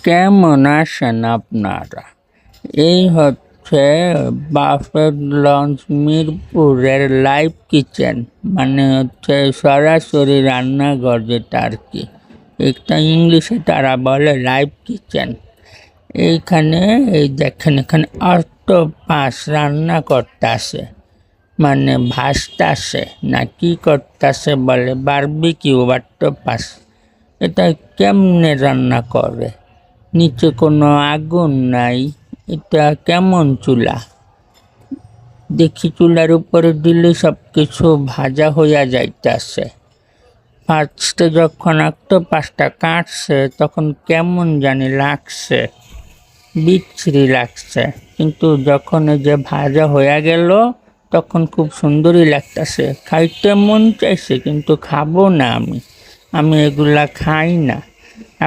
কেমন আছেন আপনারা? এই হচ্ছে বাফেট লঞ্চ মিরপুরের লাইভ কিচেন, মানে হচ্ছে সরাসরি রান্নাঘর, যেটা আর কি একটা ইংলিশে তারা বলে লাইভ কিচেন। এইখানে এই দেখেন, এখানে অক্টোপাস রান্না করতেছে, মানে ভাসতাছে না কি করতেছে বলে বারবিকিউ অক্টোপাস। এটা কেমনে রান্না করে? নিচে কোনো আগুন নাই, এটা কেমন চুলা? দেখি চুলার উপরে দিলে সব কিছু ভাজা হইয়া যাইতেছে। ফার্স্টে যখন অক্টোপাসটা কাটছে তখন কেমন জানি লাগছে, বিচ্ছিরি লাগছে, কিন্তু যখন এই যে ভাজা হইয়া গেল তখন খুব সুন্দরই লাগতেছে। খাইতে মন চাইছে কিন্তু খাবো না, আমি এগুলা খাই না।